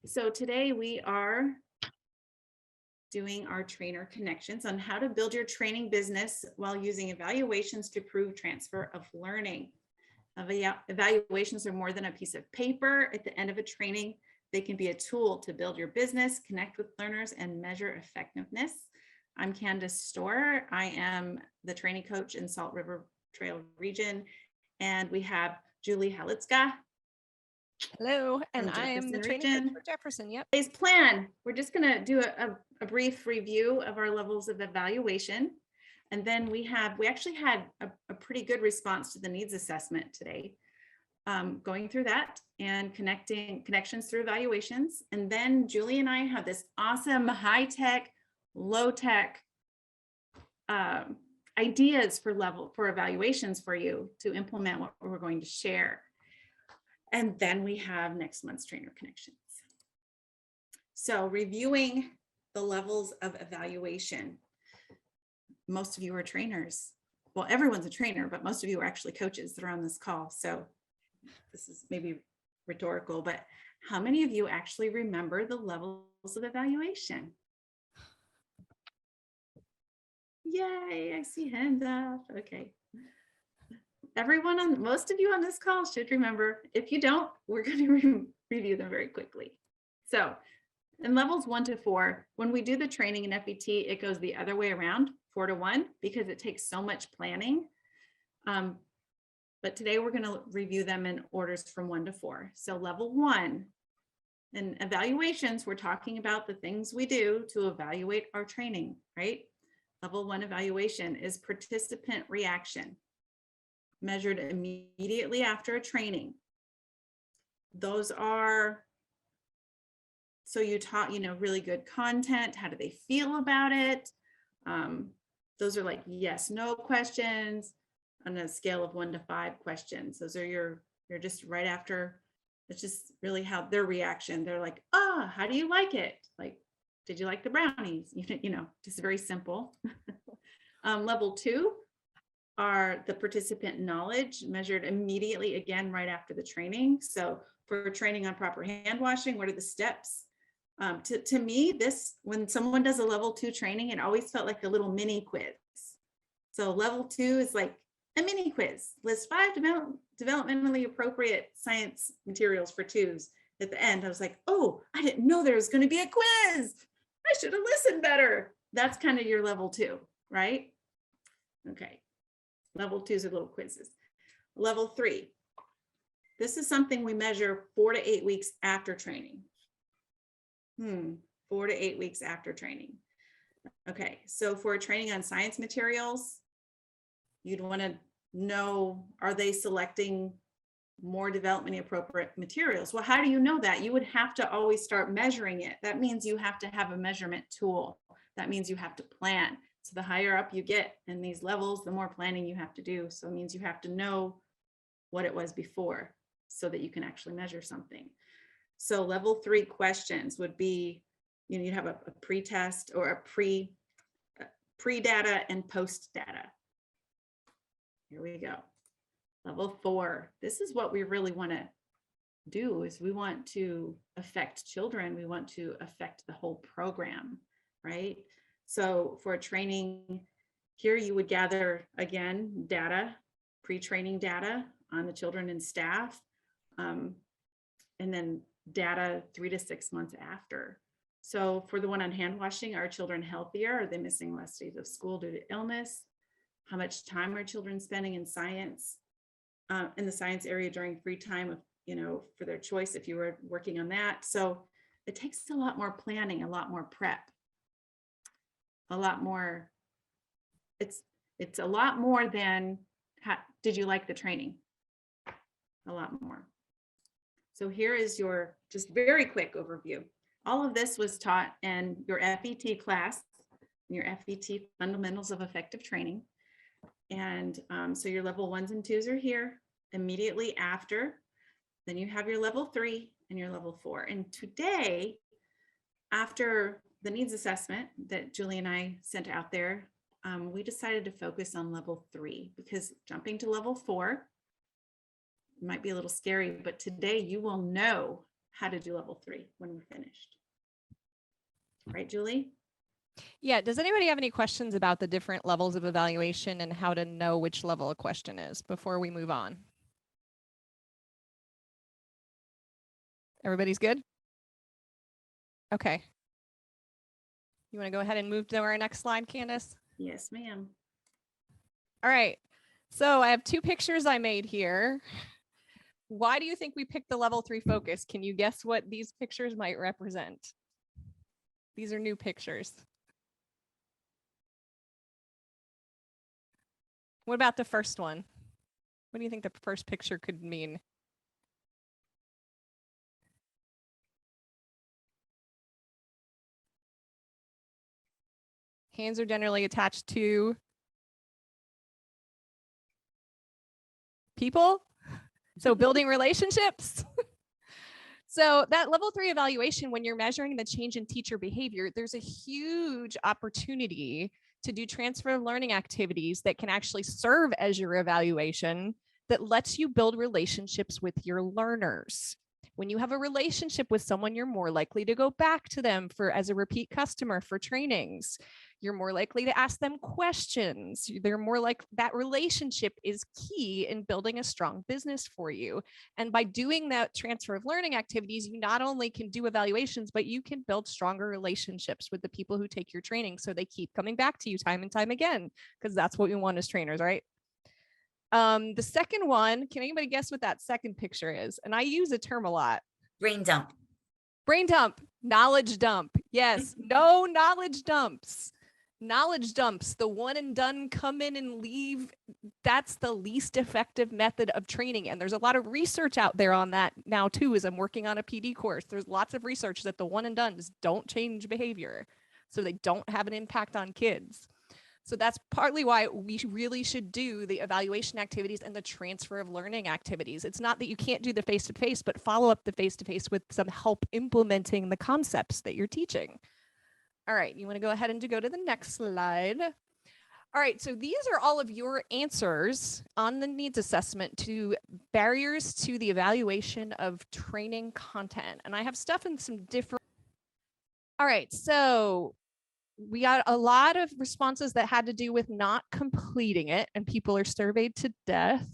So today we are doing our trainer connections on how to build your training business while using evaluations to prove transfer of learning. Evaluations are more than a piece of paper at the end of a training. They can be a tool to build your business, connect with learners, and measure effectiveness. I'm Candace Storr. I am the training coach in Salt River Trail region, and we have Julie Halitzka. Hello, and I am the training coach for Jefferson. Yep. Today's plan, we're just going to do a brief review of our levels of evaluation. And then we actually had a pretty good response to the needs assessment today, going through that and connections through evaluations. And then Julie and I have this awesome high-tech, low-tech ideas for evaluations for you to implement what we're going to share. And then we have next month's trainer connections. So reviewing the levels of evaluation. Most of you are trainers. Well, everyone's a trainer, but most of you are actually coaches that are on this call. So this is maybe rhetorical, but how many of you actually remember the levels of evaluation? Yay, I see hands up. Okay. Most of you on this call should remember. If you don't, we're going to review them very quickly. So in levels 1 to 4, when we do the training in FET, it goes the other way around, 4 to 1, because it takes so much planning. But today we're going to review them in orders from 1 to 4. So level 1, in evaluations, we're talking about the things we do to evaluate our training, right? Level 1 evaluation is participant reaction, measured immediately after a training. Those are, so you taught, really good content. How do they feel about it? Those are like yes, no questions on a scale of 1 to 5 questions. Those are you're just right after. It's just really how their reaction. They're like, how do you like it? Like, did you like the brownies? Just very simple. Level 2 are the participant knowledge, measured immediately, again, right after the training. So for training on proper hand washing, what are the steps? To me, when someone does a level 2 training, it always felt like a little mini quiz. So level 2 is like a mini quiz. List 5 developmentally appropriate science materials for 2s. At the end, I was like, oh, I didn't know there was going to be a quiz. I should have listened better. That's kind of your level 2, right? Okay. Level 2s are little quizzes. Level 3. This is something we measure 4 to 8 weeks after training. 4 to 8 weeks after training. Okay, so for training on science materials, you'd want to know, are they selecting more developmentally appropriate materials? Well, how do you know that? You would have to always start measuring it. That means you have to have a measurement tool. That means you have to plan. So the higher up you get in these levels, the more planning you have to do. So it means you have to know what it was before so that you can actually measure something. So level 3 questions would be, you'd have a pre-test or a pre-data and post-data. Here we go. Level 4. This is what we really want to do, is we want to affect children. We want to affect the whole program, right? So for training here, you would gather, again, data, pre-training data on the children and staff, and then data 3 to 6 months after. So for the one on hand washing, are children healthier? Are they missing less days of school due to illness? How much time are children spending in science, in the science area during free time, for their choice if you were working on that? So it takes a lot more planning, a lot more prep. A lot more, it's a lot more than did you like the training? A lot more. So here is your just very quick overview. All of this was taught in your FET class, your FET Fundamentals of Effective Training. And so your level 1s and 2s are here immediately after. Then you have your level 3 and your level 4. And today, after the needs assessment that Julie and I sent out there, we decided to focus on level 3, because jumping to level 4 might be a little scary, but today you will know how to do level 3 when we're finished. Right, Julie? Yeah, does anybody have any questions about the different levels of evaluation and how to know which level a question is before we move on? Everybody's good? Okay. You want to go ahead and move to our next slide, Candace? Yes, ma'am. All right. So I have 2 pictures I made here. Why do you think we picked the level 3 focus? Can you guess what these pictures might represent? These are new pictures. What about the first one? What do you think the first picture could mean? Hands are generally attached to people. So building relationships. So that level 3 evaluation, when you're measuring the change in teacher behavior, there's a huge opportunity to do transfer of learning activities that can actually serve as your evaluation that lets you build relationships with your learners. When you have a relationship with someone, you're more likely to go back to them as a repeat customer for trainings. You're more likely to ask them questions. They're more like that relationship is key in building a strong business for you. And by doing that transfer of learning activities, you not only can do evaluations, but you can build stronger relationships with the people who take your training so they keep coming back to you time and time again, because that's what we want as trainers, right? The second one, can anybody guess what that second picture is? And I use a term a lot. Brain dump. Brain dump, knowledge dump. Yes, no knowledge dumps. Knowledge dumps, the one and done, come in and leave. That's the least effective method of training. And there's a lot of research out there on that now too, as I'm working on a PD course. There's lots of research that the one and dones don't change behavior. So they don't have an impact on kids. So that's partly why we really should do the evaluation activities and the transfer of learning activities. It's not that you can't do the face-to-face, but follow up the face-to-face with some help implementing the concepts that you're teaching. All right, you want to go ahead and go to the next slide. All right, so these are all of your answers on the needs assessment to barriers to the evaluation of training content. And I have stuff in some different. All right, so we got a lot of responses that had to do with not completing it, and people are surveyed to death.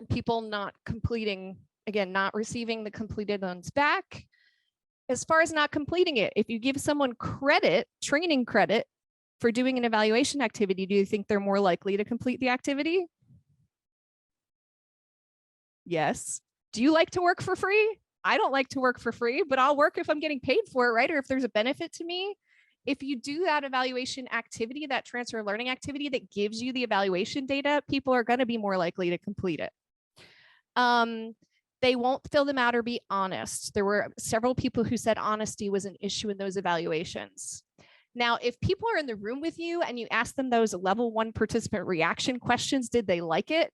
People not completing, again, not receiving the completed ones back. As far as not completing it, if you give someone credit, training credit for doing an evaluation activity, do you think they're more likely to complete the activity? Yes. Do you like to work for free? I don't like to work for free, but I'll work if I'm getting paid for it, right? Or if there's a benefit to me. If you do that evaluation activity, that transfer learning activity that gives you the evaluation data, people are going to be more likely to complete it. They won't fill them out or be honest. There were several people who said honesty was an issue in those evaluations. Now, if people are in the room with you and you ask them those level 1 participant reaction questions, did they like it?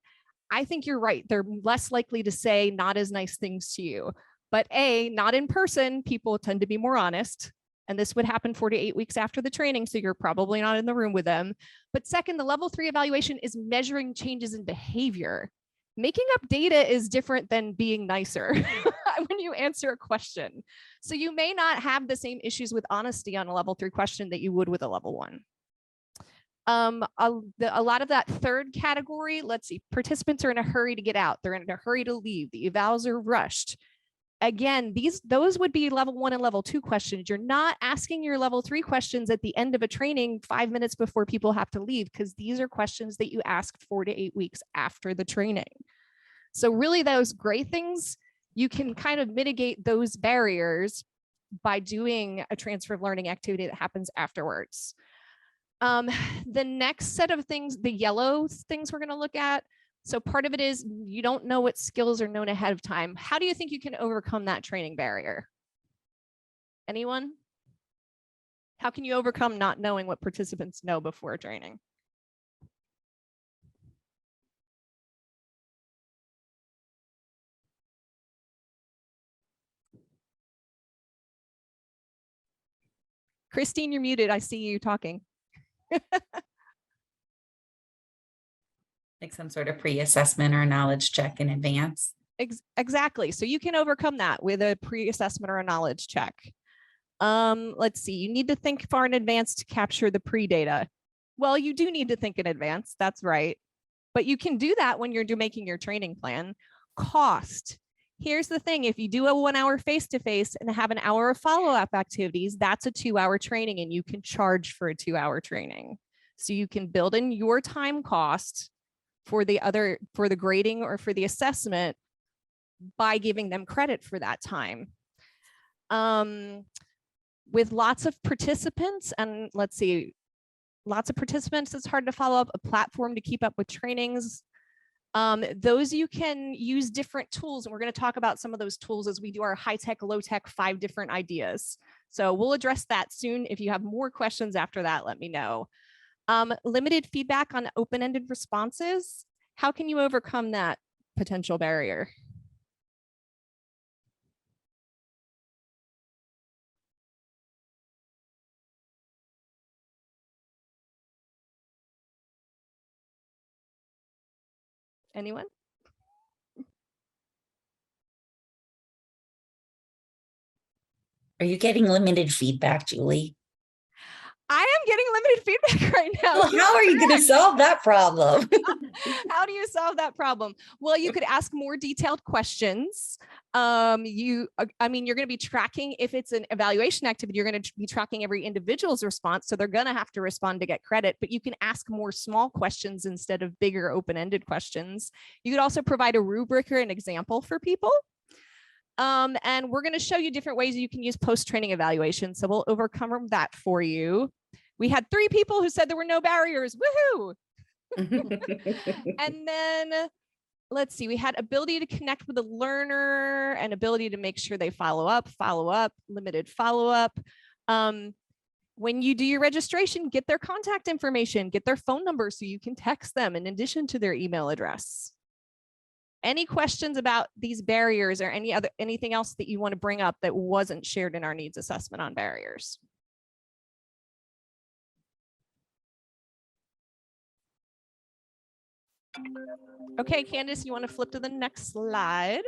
I think you're right. They're less likely to say not as nice things to you. But not in person, people tend to be more honest. And this would happen 4 to 8 weeks after the training, so you're probably not in the room with them. But second, the level 3 evaluation is measuring changes in behavior. Making up data is different than being nicer when you answer a question. So you may not have the same issues with honesty on a level 3 question that you would with a level 1. A lot of that third category, let's see, participants are in a hurry to get out. They're in a hurry to leave. The evals are rushed. Again, those would be level 1 and level 2 questions. You're not asking your level 3 questions at the end of a training 5 minutes before people have to leave, because these are questions that you asked 4 to 8 weeks after the training. So really those great things, you can kind of mitigate those barriers by doing a transfer of learning activity that happens afterwards. The next set of things, the yellow things we're going to look at. So part of it is you don't know what skills are known ahead of time. How do you think you can overcome that training barrier? Anyone? How can you overcome not knowing what participants know before training? Christine, you're muted. I see you talking. Like some sort of pre-assessment or knowledge check in advance. Exactly. So you can overcome that with a pre-assessment or a knowledge check. Let's see, you need to think far in advance to capture the pre-data. Well, you do need to think in advance, that's right. But you can do that when you're making your training plan. Cost. Here's the thing, if you do a 1 hour face-to-face and have an hour of follow-up activities, that's a 2-hour training and you can charge for a 2-hour training. So you can build in your time cost for the grading or for the assessment by giving them credit for that time. With lots of participants, and let's see, lots of participants, it's hard to follow up, a platform to keep up with trainings. Those you can use different tools, and we're going to talk about some of those tools as we do our high-tech, low-tech 5 different ideas. So we'll address that soon. If you have more questions after that, let me know. Limited feedback on open-ended responses. How can you overcome that potential barrier? Anyone? Are you getting limited feedback, Julie? I am getting limited feedback right now. Well, how are you going to solve that problem? How do you solve that problem? Well, you could ask more detailed questions. I mean, you're going to be tracking, if it's an evaluation activity, you're going to be tracking every individual's response. So they're going to have to respond to get credit, but you can ask more small questions instead of bigger open-ended questions. You could also provide a rubric or an example for people. And we're going to show you different ways you can use post-training evaluation. So we'll overcome that for you. We had 3 people who said there were no barriers. Woohoo! And then let's see, we had ability to connect with the learner and ability to make sure they follow up, limited follow-up. When you do your registration, get their contact information, get their phone number so you can text them in addition to their email address. Any questions about these barriers or anything else that you want to bring up that wasn't shared in our needs assessment on barriers? Okay, Candace, you want to flip to the next slide?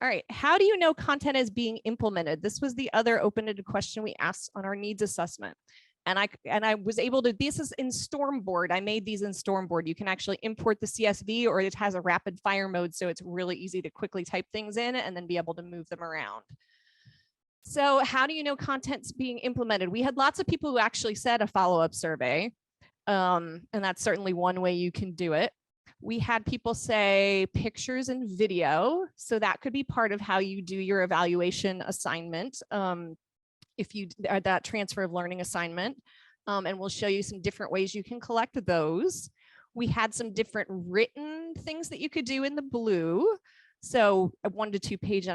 All right, how do you know content is being implemented? This was the other open-ended question we asked on our needs assessment. And I was able to, this is in Stormboard. I made these in Stormboard. You can actually import the CSV, or it has a rapid fire mode. So it's really easy to quickly type things in and then be able to move them around. So how do you know content's being implemented? We had lots of people who actually said a follow-up survey. And that's certainly one way you can do it. We had people say pictures and video. So that could be part of how you do your evaluation assignment. If you that transfer of learning assignment, and we'll show you some different ways you can collect those. We had some different written things that you could do in the blue. So a 1 to 2 page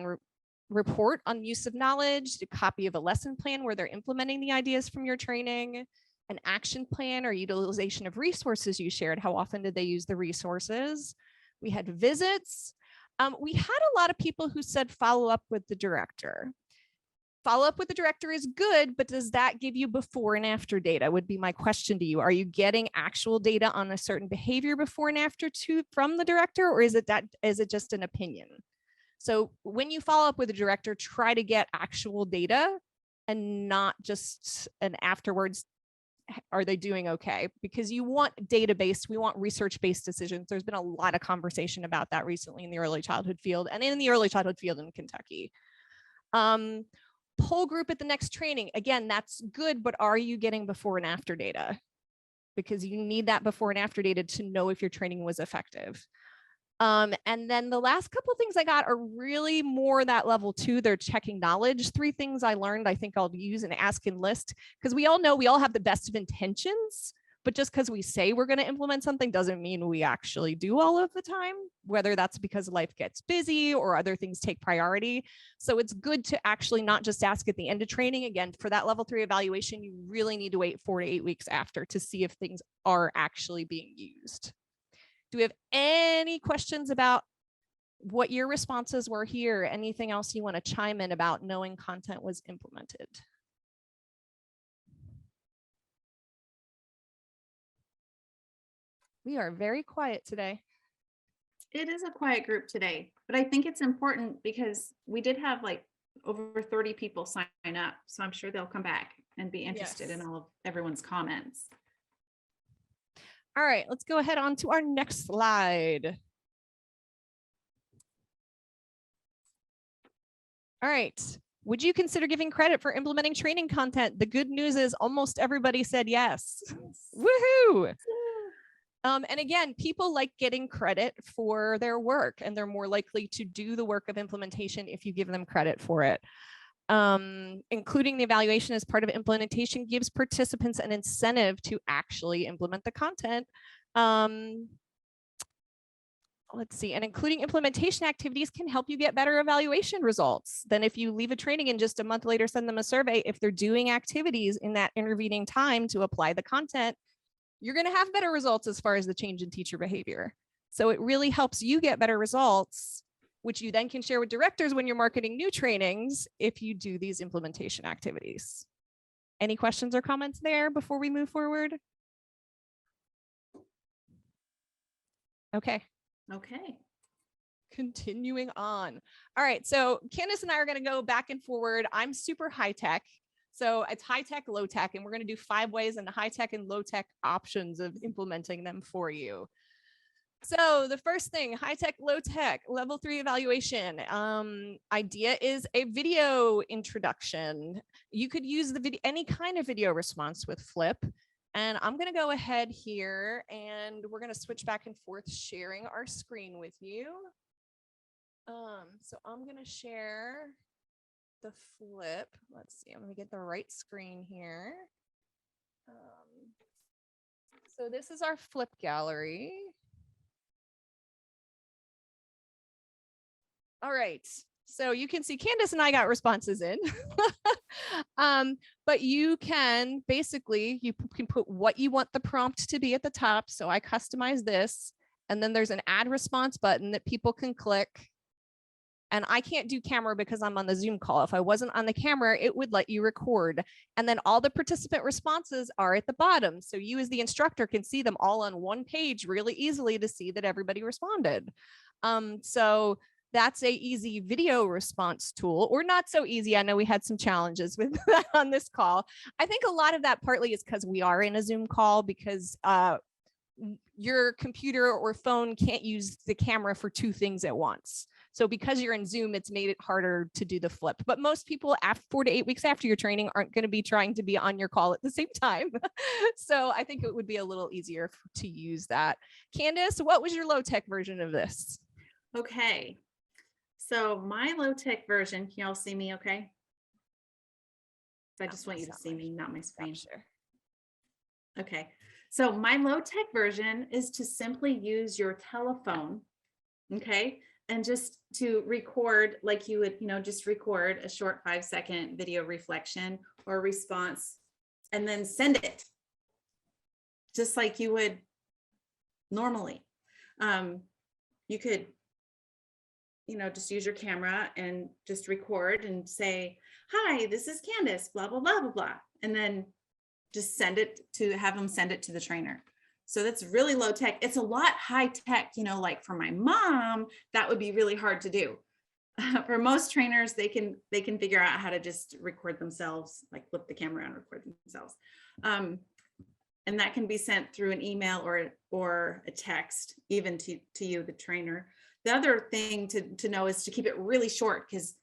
report on use of knowledge, a copy of a lesson plan where they're implementing the ideas from your training, an action plan or utilization of resources you shared. How often did they use the resources? We had visits. We had a lot of people who said follow up with the director. Follow up with the director is good, but does that give you before and after data would be my question to you. Are you getting actual data on a certain behavior before and after from the director, or is it just an opinion? So when you follow up with a director, try to get actual data and not just an afterwards, are they doing okay? Because you want data-based, we want research-based decisions. There's been a lot of conversation about that recently in the early childhood field and in the early childhood field in Kentucky. Poll group at the next training. Again, that's good, but are you getting before and after data? Because you need that before and after data to know if your training was effective. And then the last couple of things I got are really more that level 2. They're checking knowledge. 3 things I learned I think I'll use and ask and list, because we all know we all have the best of intentions, but just because we say we're going to implement something doesn't mean we actually do all of the time, whether that's because life gets busy or other things take priority. So it's good to actually not just ask at the end of training. Again, for that level 3 evaluation, you really need to wait 4 to 8 weeks after to see if things are actually being used. Do we have any questions about what your responses were here? Anything else you want to chime in about knowing content was implemented? We are very quiet today. it is a quiet group today, but I think it's important because we did have like over 30 people sign up. So I'm sure they'll come back and be interested in Yes. all of everyone's comments. All right, let's go ahead on to our next slide. All right. Would you consider giving credit for implementing training content? The good news is almost everybody said yes. Woohoo! And again, people like getting credit for their work, and they're more likely to do the work of implementation if you give them credit for it. Including the evaluation as part of implementation gives participants an incentive to actually implement the content. Let's see, and including implementation activities can help you get better evaluation results than if you leave a training and just a month later send them a survey. If they're doing activities in that intervening time to apply the content, you're going to have better results as far as the change in teacher behavior. So it really helps you get better results, which you then can share with directors when you're marketing new trainings if you do these implementation activities. Any questions or comments there before we move forward? Okay. Okay. Continuing on. All right, so Candace and I are going to go back and forward. I'm super high tech. So it's high tech, low tech, and we're going to do 5 ways and high tech and low tech options of implementing them for you. So the first thing, high tech, low tech, level 3 evaluation. Idea is a video introduction. You could use the video, any kind of video response with Flip. And I'm going to go ahead here and we're going to switch back and forth sharing our screen with you. So I'm going to share the Flip. Let's see, I'm going to get the right screen here. So this is our Flip gallery. All right. So you can see Candace and I got responses in, but you can basically, you can put what you want the prompt to be at the top. So I customize this, and then there's an add response button that people can click. And I can't do camera because I'm on the Zoom call. If I wasn't on the camera, it would let you record. And then all the participant responses are at the bottom. So you as the instructor can see them all on one page really easily to see that everybody responded. So that's a easy video response tool, or not so easy. I know we had some challenges with that on this call. I think a lot of that partly is because we are in a Zoom call, because your computer or phone can't use the camera for 2 things at once. So because you're in Zoom, it's made it harder to do the Flip. But most people, after 4 to 8 weeks after your training, aren't going to be trying to be on your call at the same time. So I think it would be a little easier to use that. Candace, what was your low-tech version of this? Okay. So my low-tech version, can y'all see me okay? I just want you to see me, not my screen. Sure. Okay. So my low-tech version is to simply use your telephone, okay? And just to record, like you would, just record a short 5-second video reflection or response, and then send it just like you would normally. You could, just use your camera and just record and say, hi, this is Candace, blah, blah, blah, blah, blah. And then just have them send it to the trainer. So that's really low tech. It's a lot high tech, like for my mom, that would be really hard to do. For most trainers, they can figure out how to just record themselves, like flip the camera and record themselves. And that can be sent through an email or a text, even to you, the trainer. The other thing to know is to keep it really short, because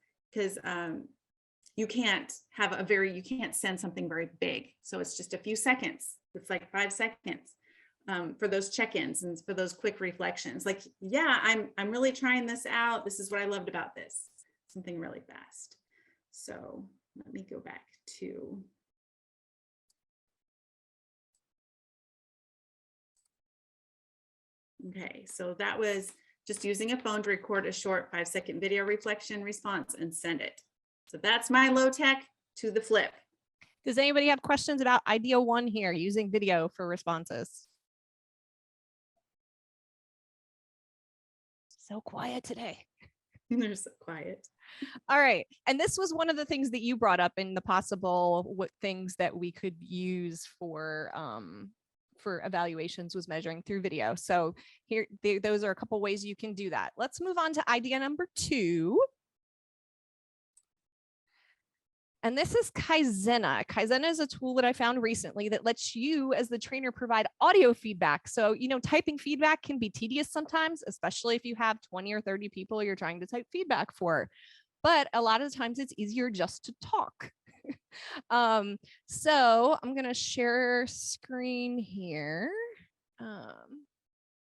you can't send something very big. So it's just a few seconds. It's like 5 seconds for those check-ins and for those quick reflections. Like, yeah, I'm really trying this out. This is what I loved about this. Something really fast. So let me go back to. Okay, so that was just using a phone to record a short 5-second video reflection response and send it. So that's my low tech to the Flip. Does anybody have questions about idea 1 here, using video for responses? So quiet today. They're so quiet. All right. And this was one of the things that you brought up in the possible things that we could use for for evaluations was measuring through video. So here, those are a couple ways you can do that. Let's move on to idea number 2. And this is Kaizena. Kaizena is a tool that I found recently that lets you as the trainer provide audio feedback. So, typing feedback can be tedious sometimes, especially if you have 20 or 30 people you're trying to type feedback for. But a lot of the times it's easier just to talk. So I'm going to share screen here. I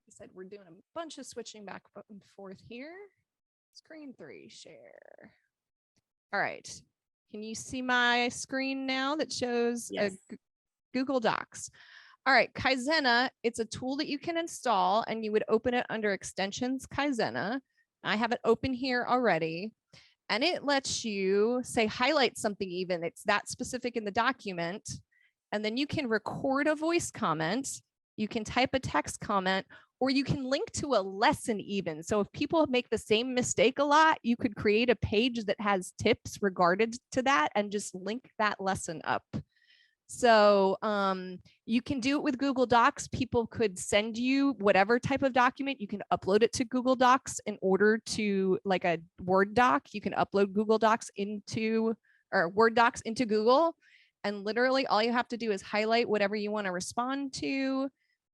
said we're doing a bunch of switching back and forth here. Screen 3, share. All right. Can you see my screen now that shows Yes. Google Docs? All right, Kaizena, it's a tool that you can install and you would open it under extensions Kaizena. I have it open here already. And it lets you say highlight something even. It's that specific in the document. And then you can record a voice comment. You can type a text comment, or you can link to a lesson even. So if people make the same mistake a lot, you could create a page that has tips regarded to that and just link that lesson up. So you can do it with Google Docs. People could send you whatever type of document. You can upload it to Google Docs in order to, like a Word doc. You can upload Google Docs into, or Word docs into Google. And literally all you have to do is highlight whatever you want to respond to.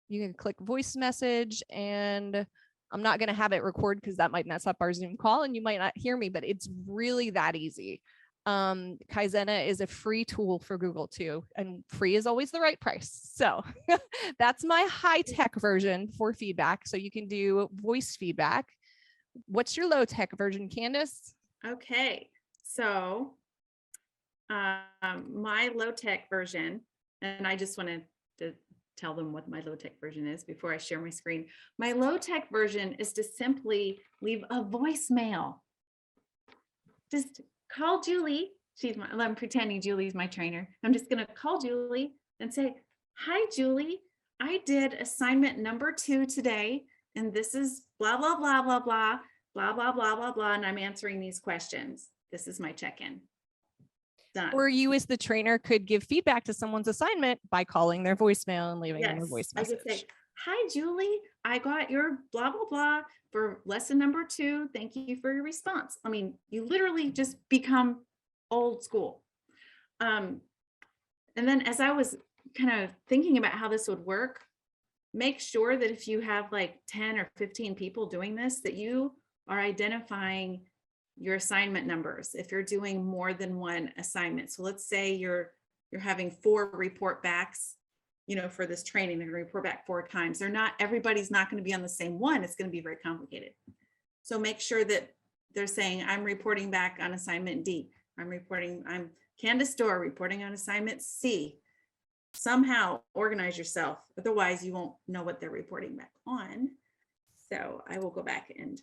You can click voice message, and I'm not going to have it record because that might mess up our Zoom call and you might not hear me, but it's really that easy. Kaizena is a free tool for Google too, and free is always the right price. So that's my high-tech version for feedback. So you can do voice feedback. What's your low-tech version, Candace? Okay, so my low-tech version, and I just wanted to tell them what my low-tech version is before I share my screen. My low-tech version is to simply leave a voicemail. Just call Julie. I'm pretending Julie's my trainer. I'm just going to call Julie and say, hi, Julie. I did assignment number 2 today, and this is blah, blah, blah, blah, blah, blah, blah, blah, blah, blah, and I'm answering these questions. This is my check-in. Done. Or you as the trainer could give feedback to someone's assignment by calling their voicemail and leaving them a voice message. I could say, hi, Julie, I got your blah, blah, blah for lesson number 2. Thank you for your response. I mean, you literally just become old school. And then as I was kind of thinking about how this would work, make sure that if you have like 10 or 15 people doing this, that you are identifying your assignment numbers if you're doing more than one assignment. So let's say you're having 4 report backs, for this training. They're going to report back 4 times. Everybody's not going to be on the same one. It's going to be very complicated. So make sure that they're saying, I'm reporting back on assignment D. I'm Candace Dorr reporting on assignment C. Somehow organize yourself. Otherwise you won't know what they're reporting back on. So I will go back and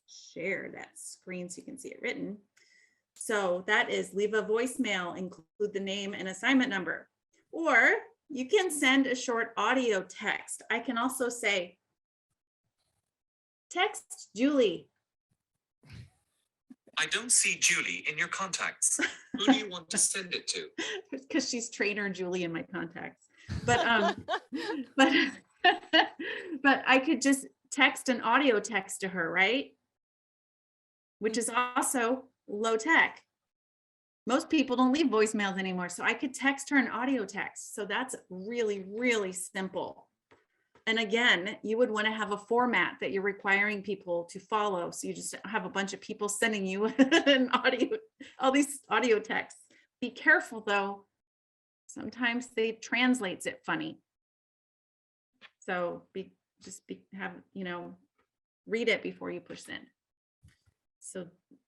share that screen so you can see it written. So that is leave a voicemail, include the name and assignment number, or you can send a short audio text. I can also say, text Julie. I don't see Julie in your contacts. Who do you want to send it to? Because she's trainer Julie in my contacts. But but I could just text an audio text to her, right? Which is also low tech. Most people don't leave voicemails anymore. So I could text her an audio text. So that's really, really simple. And again, you would want to have a format that you're requiring people to follow. So you just have a bunch of people sending you an all these audio texts. Be careful though. Sometimes they translates it funny. So read it before you push send. So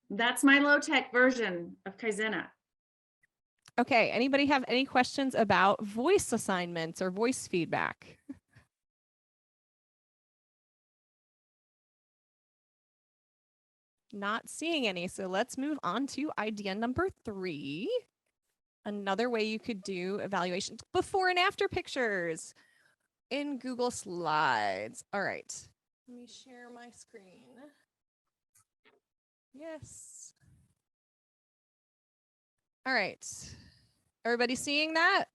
that's my low-tech version of Kaizena. Okay, anybody have any questions about voice assignments or voice feedback? Not seeing any, so let's move on to idea number 3. Another way you could do evaluations, before and after pictures in Google Slides. All right, let me share my screen. Yes. All right. Everybody seeing that?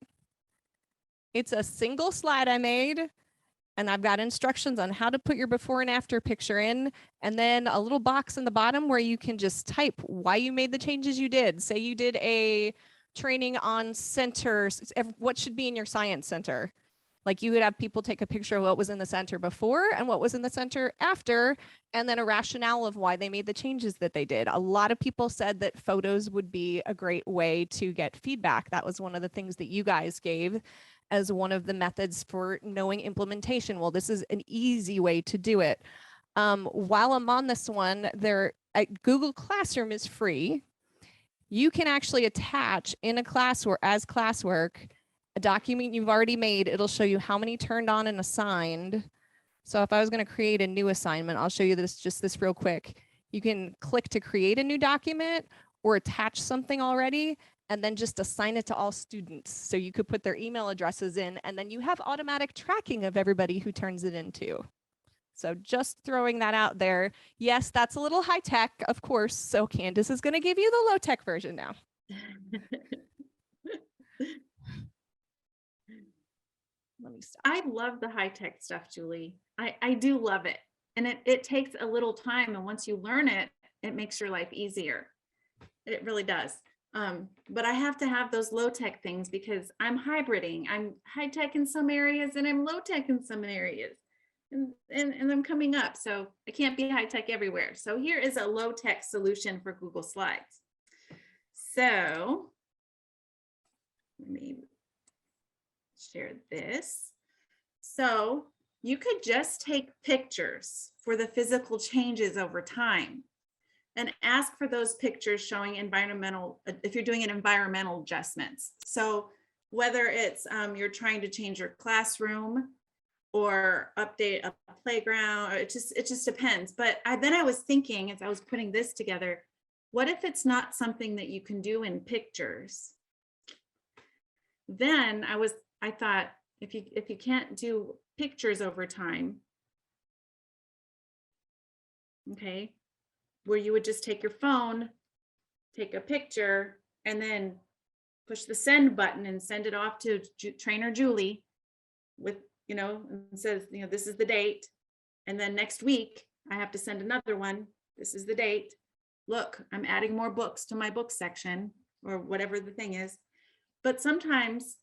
It's a single slide I made, and I've got instructions on how to put your before and after picture in, and then a little box in the bottom where you can just type why you made the changes you did. Say you did a training on centers, what should be in your science center. Like you would have people take a picture of what was in the center before and what was in the center after, and then a rationale of why they made the changes that they did. A lot of people said that photos would be a great way to get feedback. That was one of the things that you guys gave as one of the methods for knowing implementation. Well, this is an easy way to do it. While I'm on this one, Google Classroom is free. You can actually attach in a class or as classwork a document you've already made. It'll show you how many turned on and assigned. So if I was going to create a new assignment, I'll show you this real quick. You can click to create a new document or attach something already, and then just assign it to all students. So you could put their email addresses in, and then you have automatic tracking of everybody who turns it into. So just throwing that out there. Yes, that's a little high tech, of course. So Candace is going to give you the low tech version now. Let me stop. I love the high tech stuff, Julie. I do love it. And it takes a little time. And once you learn it, it makes your life easier. It really does. But I have to have those low tech things because I'm hybriding. I'm high tech in some areas and I'm low tech in some areas. And I'm coming up. So I can't be high tech everywhere. So here is a low tech solution for Google Slides. So let me share this. So you could just take pictures for the physical changes over time and ask for those pictures showing environmental, if you're doing an environmental adjustments. So whether it's you're trying to change your classroom or update a playground, or it just depends. But then I was thinking as I was putting this together, what if it's not something that you can do in pictures? Then I thought, if you can't do pictures over time, okay, where you would just take your phone, take a picture, and then push the send button and send it off to trainer Julie with, and says, this is the date. And then next week, I have to send another one. This is the date. Look, I'm adding more books to my book section or whatever the thing is. But sometimes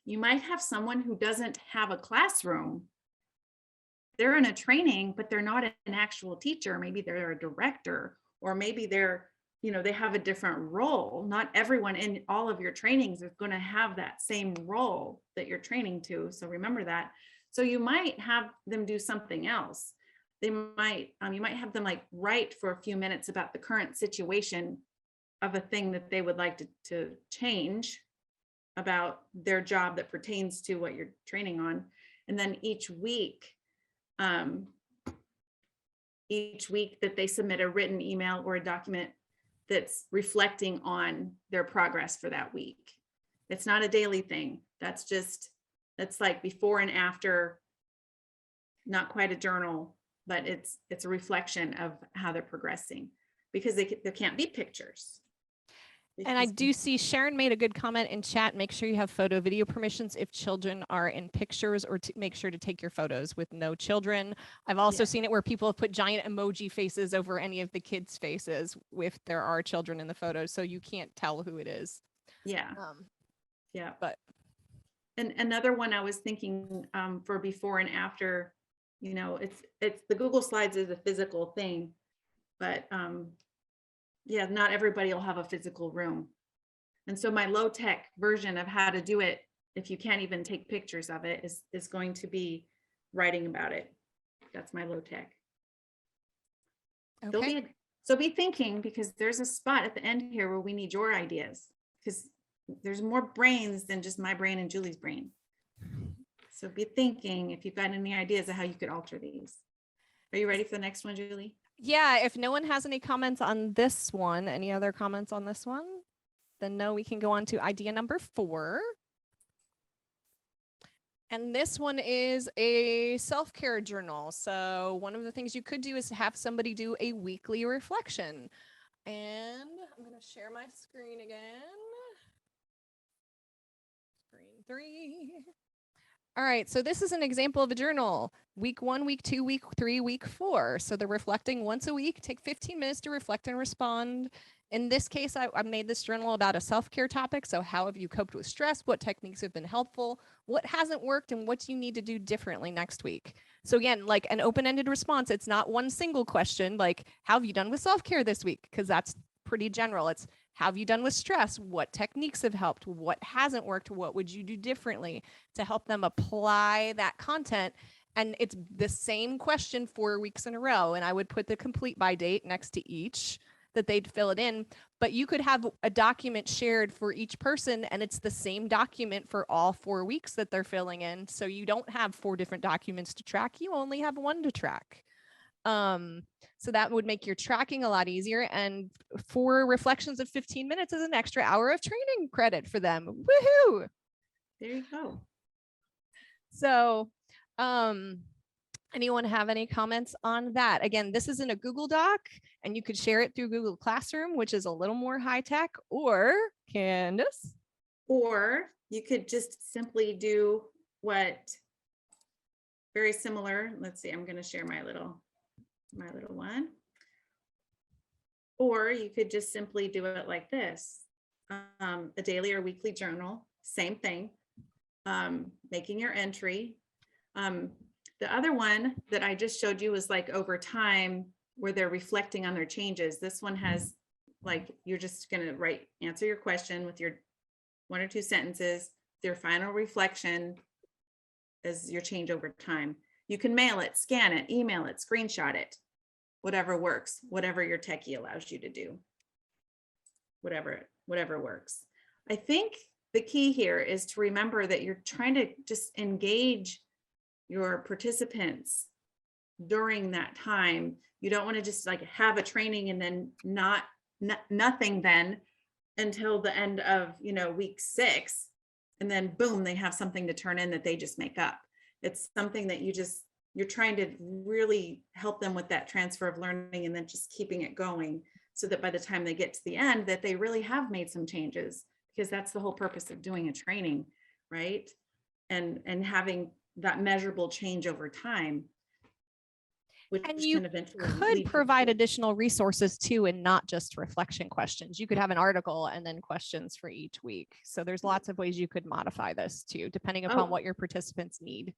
you might have someone who doesn't have a classroom. They're in a training, but they're not an actual teacher. Maybe they're a director, or maybe they're, they have a different role. Not everyone in all of your trainings is going to have that same role that you're training to. So remember that. So you might have them do something else. You might have them write for a few minutes about the current situation of a thing that they would like to change about their job that pertains to what you're training on. And then each week that they submit a written email or a document that's reflecting on their progress for that week. It's not a daily thing. That's like before and after, not quite a journal, but it's a reflection of how they're progressing, because there can't be pictures. And I do see Sharon made a good comment in chat. Make sure you have photo video permissions if children are in pictures, or to make sure to take your photos with no children. I've also seen it where people have put giant emoji faces over any of the kids' faces if there are children in the photos, so you can't tell who it is. Yeah. But and another one I was thinking for before and after, it's the Google Slides is a physical thing, but not everybody will have a physical room. And so my low tech version of how to do it, if you can't even take pictures of it, is going to be writing about it. That's my low tech. okay. So be thinking, because there's a spot at the end here where we need your ideas, because there's more brains than just my brain and Julie's brain. So be thinking if you've got any ideas of how you could alter these. Are you ready for the next one, Julie? Yeah, if no one has any comments on this one, any other comments on this one? Then no, we can go on to idea number 4. And this one is a self-care journal. So one of the things you could do is have somebody do a weekly reflection. And I'm going to share my screen again. Screen 3. All right, so this is an example of a journal. Week 1, week 2, week 3, week 4. So they're reflecting once a week. Take 15 minutes to reflect and respond. In this case, I made this journal about a self-care topic. So how have you coped with stress? What techniques have been helpful? What hasn't worked? And what do you need to do differently next week? So again, like an open-ended response, it's not one single question, like, how have you done with self-care this week? Because that's pretty general. It's, how have you done with stress? What techniques have helped? What hasn't worked? What would you do differently to help them apply that content? And it's the same question 4 weeks in a row. And I would put the complete by date next to each that they'd fill it in. But you could have a document shared for each person, and it's the same document for all 4 weeks that they're filling in. So you don't have 4 different documents to track. You only have 1 to track. So that would make your tracking a lot easier. And 4 reflections of 15 minutes is an extra hour of training credit for them. Woohoo! There you go. So, anyone have any comments on that? Again, this is in a Google Doc, and you could share it through Google Classroom, which is a little more high tech, or Candace. Or you could just simply do what, very similar. Let's see, I'm going to share my little one. Or you could just simply do it like this. A daily or weekly journal, same thing. Making your entry. The other one that I just showed you was like over time where they're reflecting on their changes. This one has like, you're just going to answer your question with your 1 or 2 sentences, their final reflection as your change over time. You can mail it, scan it, email it, screenshot it, whatever works, whatever your techie allows you to do, whatever works. I think the key here is to remember that you're trying to just engage your participants during that time. You don't want to just like have a training and then nothing then until the end of, week 6. And then boom, they have something to turn in that they just make up. It's something that you're trying to really help them with that transfer of learning and then just keeping it going so that by the time they get to the end that they really have made some changes, because that's the whole purpose of doing a training, right? And having that measurable change over time. And you could provide additional resources too, and not just reflection questions. You could have an article and then questions for each week. So there's lots of ways you could modify this too, depending upon what your participants need.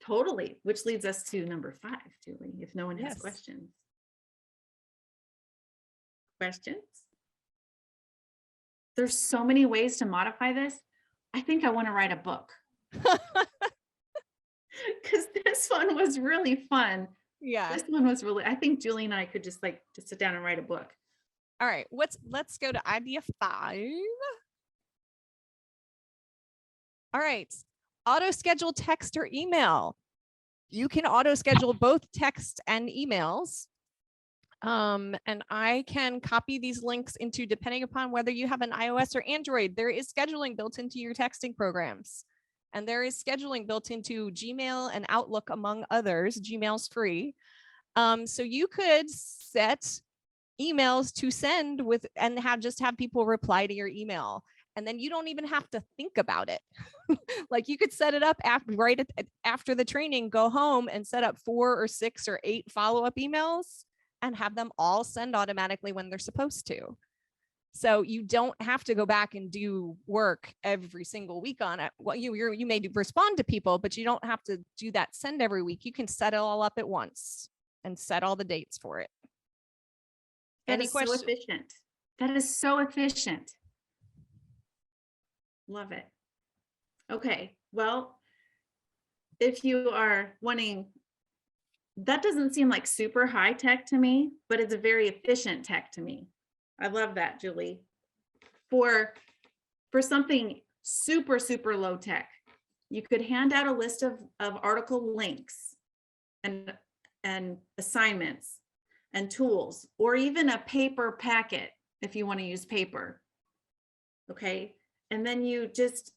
Totally, which leads us to number 5, Julie, if no one has questions. Questions? There's so many ways to modify this. I think I want to write a book. Because this one was really fun. Yeah. This one was really, I think Julie and I could just sit down and write a book. All right, let's go to idea 5. All right, auto schedule text or email. You can auto schedule both text and emails. And I can copy these links into, depending upon whether you have an iOS or Android, there is scheduling built into your texting programs. And there is scheduling built into Gmail and Outlook, among others. Gmail's free. So you could set emails to send with and have people reply to your email. And then you don't even have to think about it. Like you could set it up after the training, go home and set up 4 or 6 or 8 follow-up emails and have them all send automatically when they're supposed to. So you don't have to go back and do work every single week on it. Well, you may respond to people, but you don't have to do that send every week. You can set it all up at once and set all the dates for it. Any questions? So efficient. That is so efficient. Love it. Okay, well, if you are wanting, that doesn't seem like super high tech to me, but it's a very efficient tech to me. I love that, Julie. For something super, super low tech, you could hand out a list of article links and assignments and tools, or even a paper packet if you want to use paper. Okay. And then you just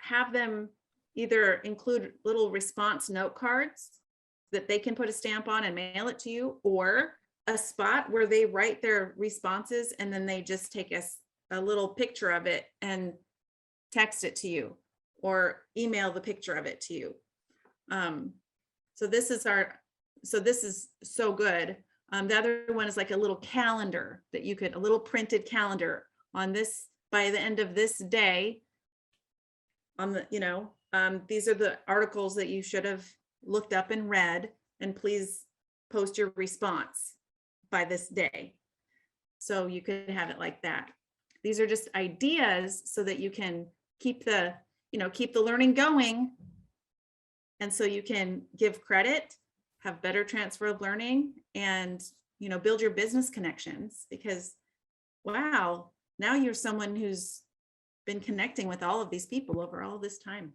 have them either include little response note cards that they can put a stamp on and mail it to you, or a spot where they write their responses and then they just take a little picture of it and text it to you or email the picture of it to you. So this is so good. The other one is like a little calendar that you could, a little printed calendar on this, by the end of this day, on the, these are the articles that you should have looked up and read, and please post your response by this day. So you could have it like that. These are just ideas so that you can keep the learning going. And so you can give credit, have better transfer of learning, and, build your business connections, because, wow, now you're someone who's been connecting with all of these people over all this time.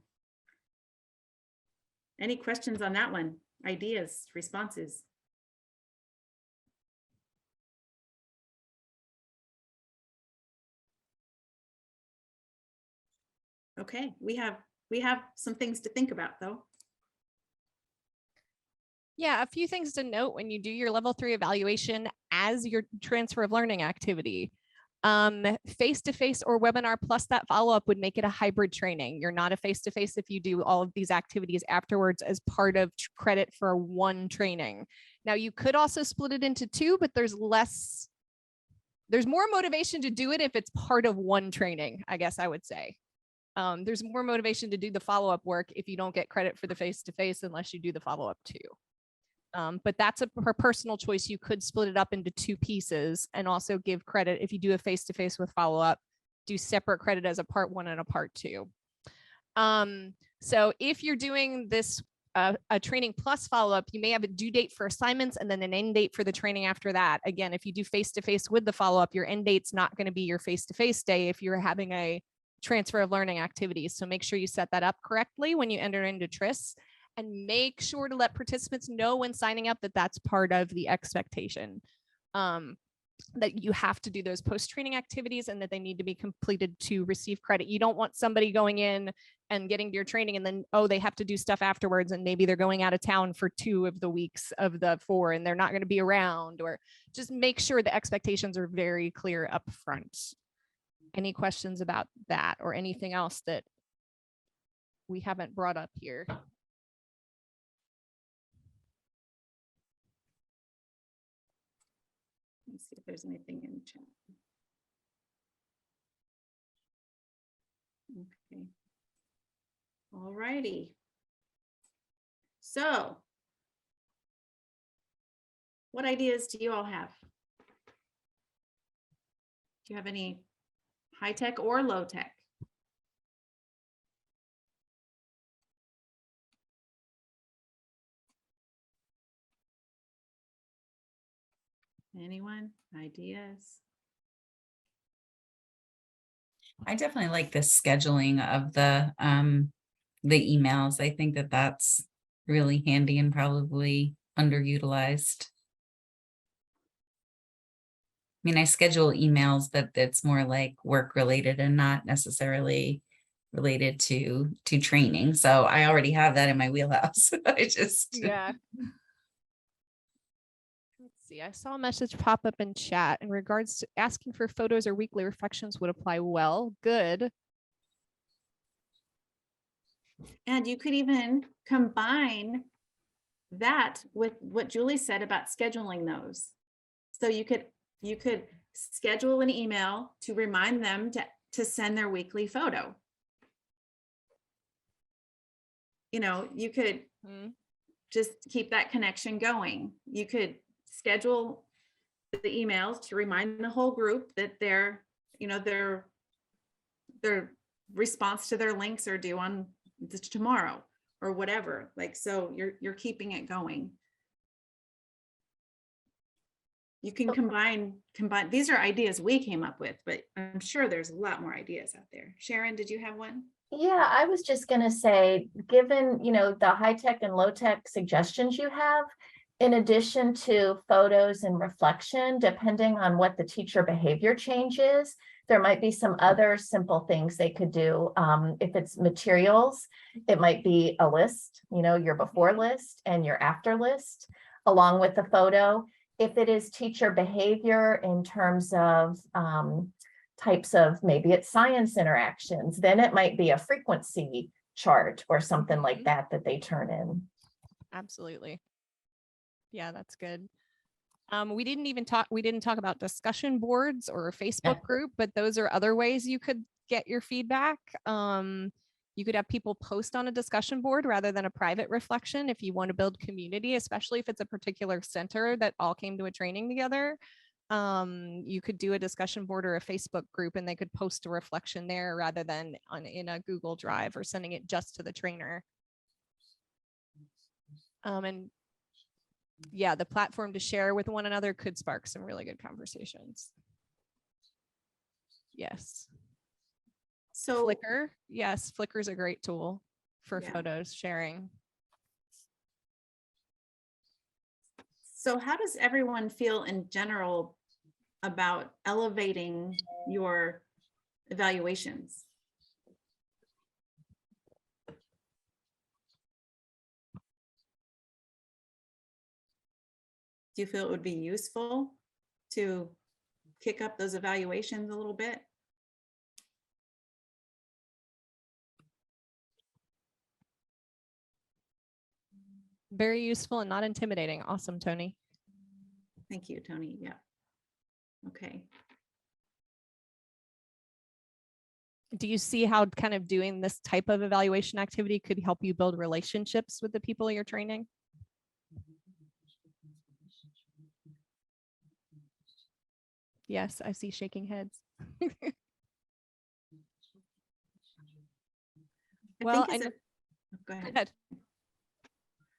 Any questions on that one? Ideas, responses? Okay, we have some things to think about, though. Yeah, a few things to note when you do your level 3 evaluation as your transfer of learning activity. Face-to-face or webinar plus that follow-up would make it a hybrid training. You're not a face-to-face if you do all of these activities afterwards as part of credit for one training. Now, you could also split it into 2, but there's more motivation to do it if it's part of one training, I guess I would say. There's more motivation to do the follow-up work if you don't get credit for the face-to-face unless you do the follow-up too. But that's a personal choice. You could split it up into 2 pieces and also give credit if you do a face-to-face with follow-up, do separate credit as a part 1 and a part 2. So if you're doing this a training plus follow-up, you may have a due date for assignments and then an end date for the training after that. Again, if you do face-to-face with the follow-up, your end date's not going to be your face-to-face day if you're having a transfer of learning activities. So make sure you set that up correctly when you enter into TRIS, and make sure to let participants know when signing up that that's part of the expectation, that you have to do those post-training activities and that they need to be completed to receive credit. You don't want somebody going in and getting to your training and then, oh, they have to do stuff afterwards, and maybe they're going out of town for 2 of the weeks of the 4 and they're not going to be around. Or just make sure the expectations are very clear up front. Any questions about that or anything else that we haven't brought up here? Let's see if there's anything in the chat. Okay. All righty. So, what ideas do you all have? Do you have any high tech or low tech? Anyone? Ideas? I definitely like the scheduling of the emails. I think that that's really handy and probably underutilized. I mean, I schedule emails, but it's more like work related and not necessarily related to training. So I already have that in my wheelhouse. Yeah. Let's see. I saw a message pop up in chat in regards to asking for photos or weekly reflections would apply well. Good. And you could even combine that with what Julie said about scheduling those. So you could schedule an email to remind them to send their weekly photo. You could just keep that connection going. You could schedule the emails to remind the whole group that their response to their links are due on tomorrow or whatever. Like, so you're keeping it going. You can combine. These are ideas we came up with, but I'm sure there's a lot more ideas out there. Sharon, did you have one? Yeah, I was just going to say, given, the high tech and low tech suggestions you have, in addition to photos and reflection, depending on what the teacher behavior change is, there might be some other simple things they could do. If it's materials, it might be a list, your before list and your after list, along with the photo. If it is teacher behavior in terms of types of, maybe it's science interactions, then it might be a frequency chart or something like Mhm. that they turn in. Absolutely. Yeah, that's good. We didn't talk about discussion boards or a Facebook group, but those are other ways you could get your feedback. You could have people post on a discussion board rather than a private reflection if you want to build community, especially if it's a particular center that all came to a training together. You could do a discussion board or a Facebook group and they could post a reflection there rather than in a Google Drive or sending it just to the trainer. And yeah, the platform to share with one another could spark some really good conversations. Yes. So Flickr. Yes, Flickr is a great tool for Yeah. photos sharing. So how does everyone feel in general about elevating your evaluations? Do you feel it would be useful to kick up those evaluations a little bit? Very useful and not intimidating. Awesome, Tony. Thank you, Tony. Yeah. Okay. Do you see how kind of doing this type of evaluation activity could help you build relationships with the people you're training? Yes, I see shaking heads. Well, I know. Go Go ahead. ahead.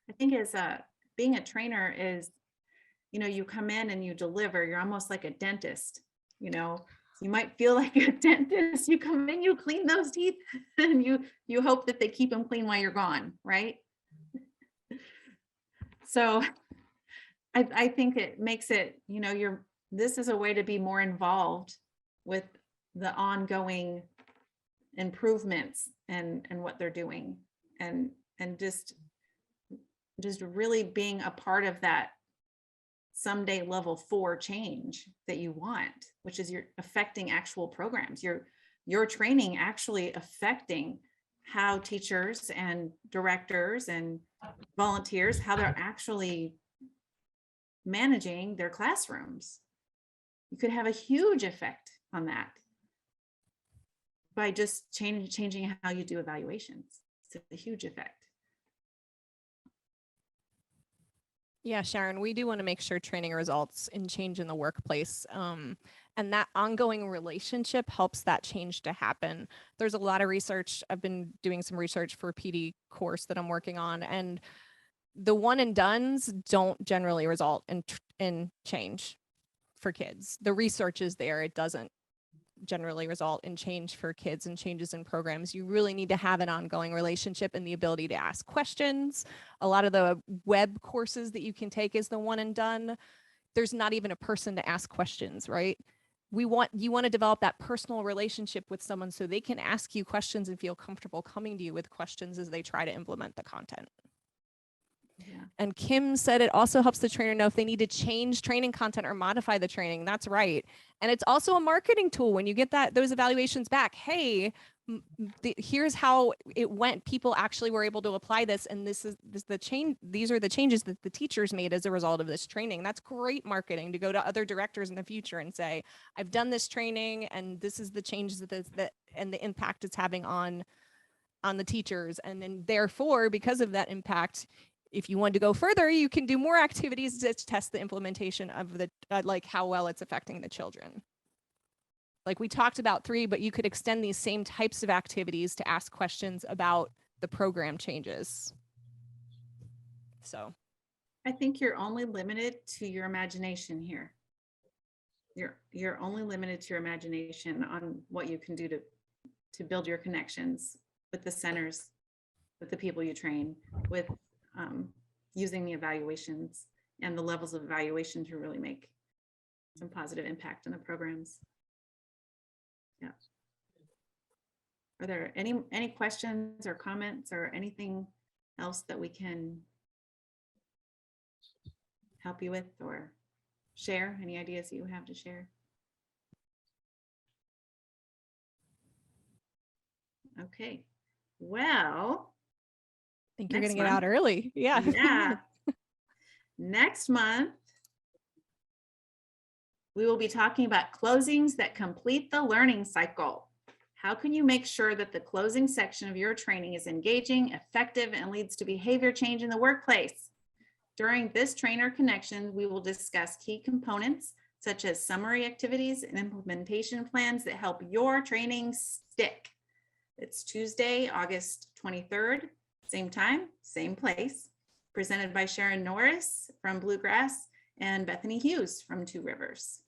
I think as being a trainer is, you come in and you deliver, you're almost like a dentist, you might feel like a dentist, you come in, you clean those teeth and you hope that they keep them clean while you're gone, right? So I think it makes it, this is a way to be more involved with the ongoing improvements and what they're doing and just really being a part of that someday level 4 change that you want, which is you're affecting actual programs. Your training actually affecting how teachers and directors and volunteers, how they're actually managing their classrooms. You could have a huge effect on that by just changing how you do evaluations. It's a huge effect. Yeah, Sharon, we do want to make sure training results in change in the workplace. And that ongoing relationship helps that change to happen. There's a lot of research. I've been doing some research for a PD course that I'm working on, and the one and dones don't generally result in change for kids. The research is there. It doesn't generally result in change for kids and changes in programs. You really need to have an ongoing relationship and the ability to ask questions. A lot of the web courses that you can take is the one and done. There's not even a person to ask questions, right? You want to develop that personal relationship with someone so they can ask you questions and feel comfortable coming to you with questions as they try to implement the content. Yeah. And Kim said it also helps the trainer know if they need to change training content or modify the training. That's right. And it's also a marketing tool when you get those evaluations back. Hey, here's how it went. People actually were able to apply this, and this is the change. These are the changes that the teachers made as a result of this training. That's great marketing to go to other directors in the future and say, I've done this training, and this is the changes that and the impact it's having on the teachers. And then therefore, because of that impact, if you want to go further, you can do more activities to test the implementation of the like how well it's affecting the children. Like we talked about 3, but you could extend these same types of activities to ask questions about the program changes. So I think you're only limited to your imagination here. You're only limited to your imagination on what you can do to build your connections with the centers, with the people you train, with using the evaluations and the levels of evaluation to really make some positive impact on the programs. Yeah. Are there any questions or comments or anything else that we can help you with or share? Any ideas that you have to share? Okay. Well, think you're Next gonna get out month. early. Yeah. yeah. Next month, we will be talking about closings that complete the learning cycle. How can you make sure that the closing section of your training is engaging, effective, and leads to behavior change in the workplace? During this trainer connection, we will discuss key components such as summary activities and implementation plans that help your training stick. It's Tuesday, August 23rd, same time, same place, presented by Sharon Norris from Bluegrass and Bethany Hughes from Two Rivers.